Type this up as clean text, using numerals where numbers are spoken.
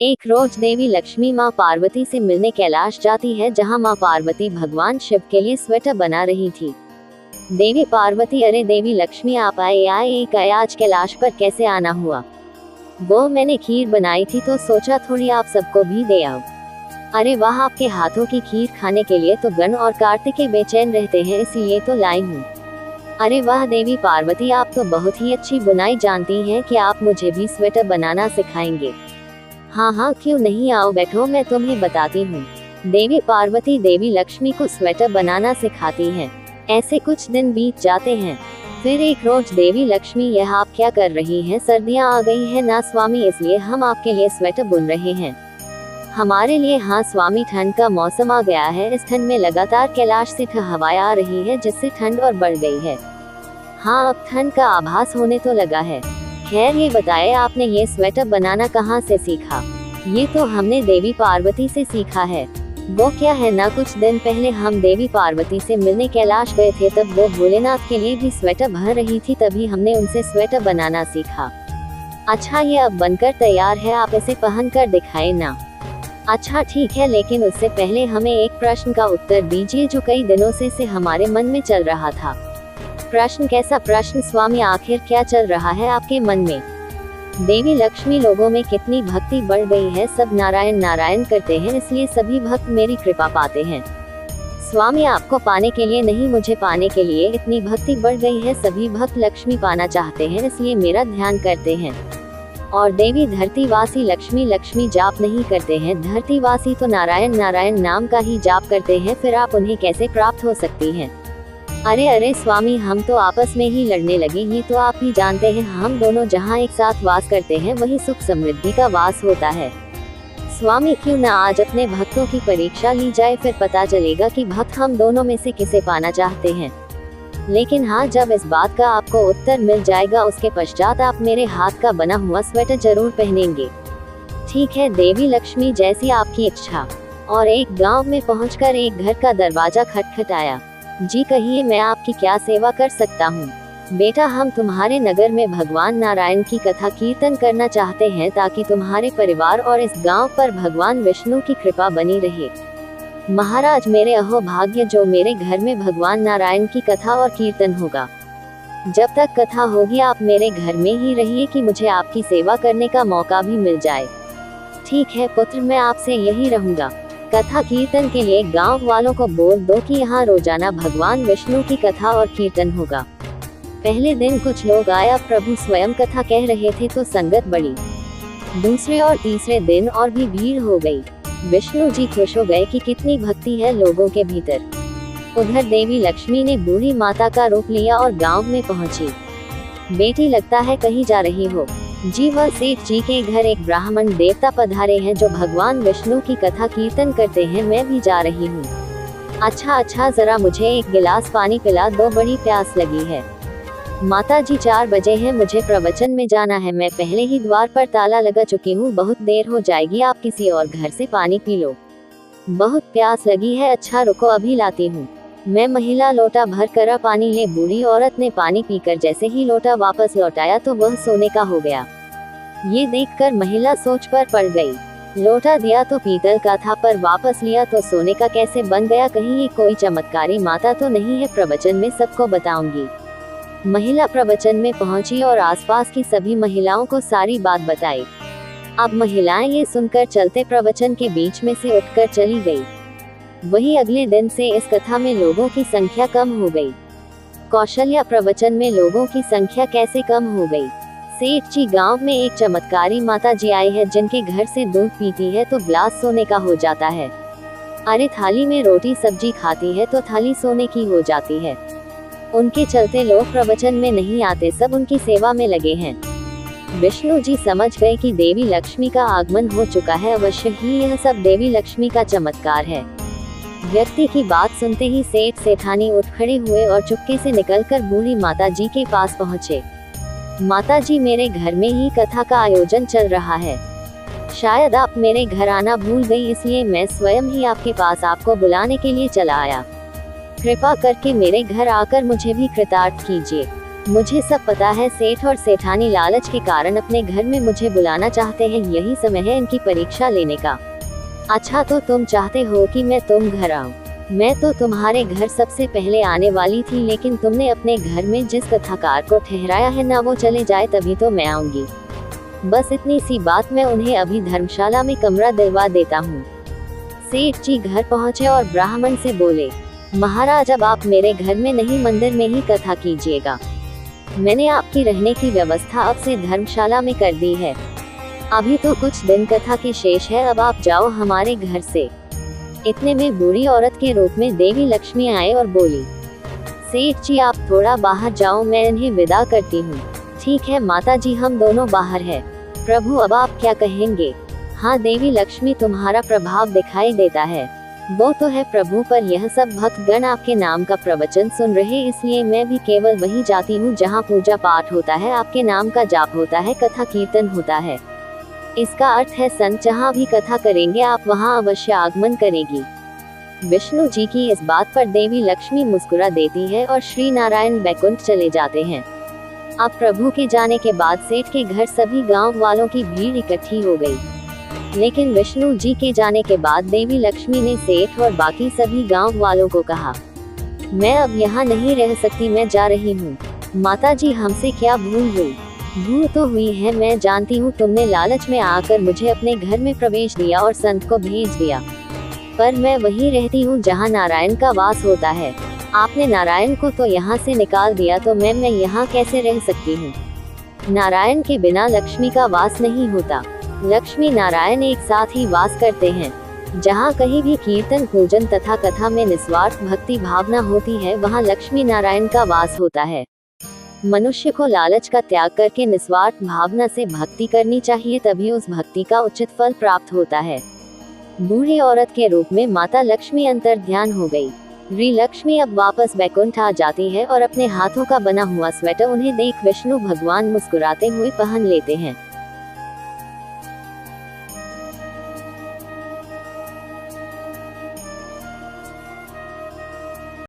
एक रोज देवी लक्ष्मी माँ पार्वती से मिलने कैलाश जाती है, जहाँ माँ पार्वती भगवान शिव के लिए स्वेटर बना रही थी। देवी पार्वती, अरे देवी लक्ष्मी आप आए आज कैलाश पर कैसे आना हुआ? वो मैंने खीर बनाई थी तो सोचा थोड़ी आप सबको भी दे आओ। अरे वाह, आपके हाथों की खीर खाने के लिए तो गण और कार्तिकेय बेचैन रहते हैं, इसलिए तो लाई हूँ। अरे वाह देवी पार्वती, आप तो बहुत ही अच्छी बुनाई जानती हैं कि आप मुझे भी स्वेटर बनाना सिखाएंगे। हाँ हाँ क्यों नहीं, आओ बैठो, मैं तुम्हें बताती हूँ। देवी पार्वती देवी लक्ष्मी को स्वेटर बनाना सिखाती हैं। ऐसे कुछ दिन बीत जाते हैं। फिर एक रोज देवी लक्ष्मी, यह आप क्या कर रही हैं? सर्दियाँ आ गई है ना स्वामी, इसलिए हम आपके लिए स्वेटर बुन रहे हैं। हमारे लिए? हाँ स्वामी, ठंड का मौसम आ गया है। इस ठंड में लगातार कैलाश से हवाएं आ रही है, जिससे ठंड और बढ़ गई है। हाँ, अब ठंड का आभास होने तो लगा है। खैर ये बताएं, आपने ये स्वेटर बनाना कहाँ से सीखा? ये तो हमने देवी पार्वती से सीखा है। वो क्या है ना, कुछ दिन पहले हम देवी पार्वती से मिलने कैलाश गए थे, तब वो भोलेनाथ के लिए भी स्वेटर भर रही थी, तभी हमने उनसे स्वेटर बनाना सीखा। अच्छा, ये अब बनकर तैयार है, आप इसे पहन कर दिखाए ना। अच्छा ठीक है, लेकिन उससे पहले हमें एक प्रश्न का उत्तर दीजिए जो कई दिनों से हमारे मन में चल रहा था। प्रश्न? कैसा प्रश्न स्वामी, आखिर क्या चल रहा है आपके मन में? देवी लक्ष्मी, लोगों में कितनी भक्ति बढ़ गई है, सब नारायण नारायण करते हैं, इसलिए सभी भक्त मेरी कृपा पाते हैं। स्वामी, आपको पाने के लिए नहीं, मुझे पाने के लिए इतनी भक्ति बढ़ गई है। सभी भक्त लक्ष्मी पाना चाहते हैं, इसलिए मेरा ध्यान करते हैं। और देवी धरतीवासी लक्ष्मी लक्ष्मी जाप नहीं करते हैं, धरतीवासी तो नारायण नारायण नाम का ही जाप करते हैं, फिर आप उन्हें कैसे प्राप्त हो सकती हैं? अरे अरे स्वामी, हम तो आपस में ही लड़ने लगे, ये तो आप ही जानते हैं, हम दोनों जहाँ एक साथ वास करते हैं वही सुख समृद्धि का वास होता है। स्वामी, क्यों ना आज अपने भक्तों की परीक्षा ली जाए, फिर पता चलेगा कि भक्त हम दोनों में से किसे पाना चाहते हैं। लेकिन हाँ, जब इस बात का आपको उत्तर मिल जाएगा, उसके पश्चात आप मेरे हाथ का बना हुआ स्वेटर जरूर पहनेंगे। ठीक है देवी लक्ष्मी, जैसी आपकी इच्छा। और एक गांव में पहुंचकर एक घर का दरवाजा खटखटाया। जी कहिए, मैं आपकी क्या सेवा कर सकता हूँ? बेटा, हम तुम्हारे नगर में भगवान नारायण की कथा कीर्तन करना चाहते हैं, ताकि तुम्हारे परिवार और इस गांव पर भगवान विष्णु की कृपा बनी रहे। महाराज, मेरे अहो भाग्य, जो मेरे घर में भगवान नारायण की कथा और कीर्तन होगा। जब तक कथा होगी आप मेरे घर में ही रहिए कि मुझे आपकी सेवा करने का मौका भी मिल जाए। ठीक है पुत्र, मैं आपसे यही रहूंगा। कथा कीर्तन के लिए गांव वालों को बोल दो कि यहाँ रोजाना भगवान विष्णु की कथा और कीर्तन होगा। पहले दिन कुछ लोग आया, प्रभु स्वयं कथा कह रहे थे तो संगत बढ़ी। दूसरे और तीसरे दिन और भी भीड़ हो गई। विष्णु जी खुश हो गए कि कितनी भक्ति है लोगों के भीतर। उधर देवी लक्ष्मी ने बूढ़ी माता का रूप लिया और गांव में पहुंची। बेटी, लगता है कहीं जा रही हो? जी, वह सेठ जी के घर एक ब्राह्मण देवता पधारे हैं जो भगवान विष्णु की कथा कीर्तन करते हैं, मैं भी जा रही हूँ। अच्छा, जरा मुझे एक गिलास पानी पिला दो, बड़ी प्यास लगी है। माता जी 4 बजे हैं, मुझे प्रवचन में जाना है, मैं पहले ही द्वार पर ताला लगा चुकी हूँ, बहुत देर हो जाएगी, आप किसी और घर से पानी पी लो। बहुत प्यास लगी है, अच्छा रुको अभी लाती हूँ। मैं महिला लोटा भर कर पानी ले, बूढ़ी औरत ने पानी पीकर जैसे ही लोटा वापस लौटाया तो वह सोने का हो गया। ये देखकर महिला सोच पर पड़ गई। लोटा दिया तो पीतल का था, पर वापस लिया तो सोने का कैसे बन गया? कहीं ये कोई चमत्कारी माता तो नहीं है? प्रवचन में सबको बताऊंगी। महिला प्रवचन में पहुंची और आसपास की सभी महिलाओं को सारी बात बताई। अब महिलाएं ये सुनकर चलते प्रवचन के बीच में से उठकर चली गई। वही अगले दिन से इस कथा में लोगों की संख्या कम हो गई। कौशल्या, प्रवचन में लोगों की संख्या कैसे कम हो गई? सेठ जी, गांव में एक चमत्कारी माता जी आई है, जिनके घर से दूध पीती है तो गिलास सोने का हो जाता है। अरे थाली में रोटी सब्जी खाती है तो थाली सोने की हो जाती है। उनके चलते लोग प्रवचन में नहीं आते, सब उनकी सेवा में लगे हैं। विष्णु जी समझ गए कि देवी लक्ष्मी का आगमन हो चुका है, अवश्य ही यह सब देवी लक्ष्मी का चमत्कार है। व्यक्ति की बात सुनते ही सेठ सेठानी उठ खड़े हुए और चुपके से निकलकर बूढ़ी माता जी के पास पहुँचे। माता जी, मेरे घर में ही कथा का आयोजन चल रहा है, शायद आप मेरे घर आना भूल गई, इसलिए मैं स्वयं ही आपके पास आपको बुलाने के लिए चला आया। कृपा करके मेरे घर आकर मुझे भी कृतार्थ कीजिए। मुझे सब पता है, सेठ और सेठानी लालच के कारण अपने घर में मुझे बुलाना चाहते हैं, यही समय है इनकी परीक्षा लेने का। अच्छा, तो तुम चाहते हो कि मैं तुम घर आऊं? मैं तो तुम्हारे घर सबसे पहले आने वाली थी, लेकिन तुमने अपने घर में जिस कथाकार को ठहराया है ना, वो चले जाए तभी तो मैं आऊंगी। बस इतनी सी बात, मैं उन्हें अभी धर्मशाला में कमरा दिलवा देता हूँ। सेठ जी घर पहुँचे और ब्राह्मण से बोले, महाराज अब आप मेरे घर में नहीं, मंदिर में ही कथा कीजिएगा। मैंने आपकी रहने की व्यवस्था अब से धर्मशाला में कर दी है। अभी तो कुछ दिन कथा के शेष है, अब आप जाओ हमारे घर से। इतने में बूढ़ी औरत के रूप में देवी लक्ष्मी आए और बोली, सेठ जी आप थोड़ा बाहर जाओ, मैं इन्हें विदा करती हूँ। ठीक है माता जी, हम दोनों बाहर है। प्रभु अब आप क्या कहेंगे? हाँ देवी लक्ष्मी, तुम्हारा प्रभाव दिखाई देता है। वो तो है प्रभु, पर यह सब भक्तगण आपके नाम का प्रवचन सुन रहे, इसलिए मैं भी केवल वही जाती हूँ जहाँ पूजा पाठ होता है, आपके नाम का जाप होता है, कथा कीर्तन होता है। इसका अर्थ है संत जहाँ भी कथा करेंगे आप वहाँ अवश्य आगमन करेगी। विष्णु जी की इस बात पर देवी लक्ष्मी मुस्कुरा देती है और श्री नारायण बैकुंठ चले जाते हैं। अब प्रभु के जाने के बाद सेठ के घर सभी गांव वालों की भीड़ इकट्ठी हो गई। लेकिन विष्णु जी के जाने के बाद देवी लक्ष्मी ने सेठ और बाकी सभी गांव वालों को कहा, मैं अब यहाँ नहीं रह सकती, मैं जा रही हूँ। माता जी हमसे क्या भूल हुई? भूल तो हुई है, मैं जानती हूँ, तुमने लालच में आकर मुझे अपने घर में प्रवेश दिया और संत को भेज दिया, पर मैं वहीं रहती हूँ जहाँ नारायण का वास होता है। आपने नारायण को तो यहाँ से निकाल दिया, तो मैं यहाँ कैसे रह सकती हूँ? नारायण के बिना लक्ष्मी का वास नहीं होता। लक्ष्मी नारायण एक साथ ही वास करते हैं। जहाँ कहीं भी कीर्तन पूजन तथा कथा में निस्वार्थ भक्ति भावना होती है, वहाँ लक्ष्मी नारायण का वास होता है। मनुष्य को लालच का त्याग करके निस्वार्थ भावना से भक्ति करनी चाहिए, तभी उस भक्ति का उचित फल प्राप्त होता है। बूढ़ी औरत के रूप में माता लक्ष्मी अंतर ध्यान हो गई। श्री लक्ष्मी अब वापस बैकुंठ आ जाती है और अपने हाथों का बना हुआ स्वेटर उन्हें देख विष्णु भगवान मुस्कुराते हुए पहन लेते हैं।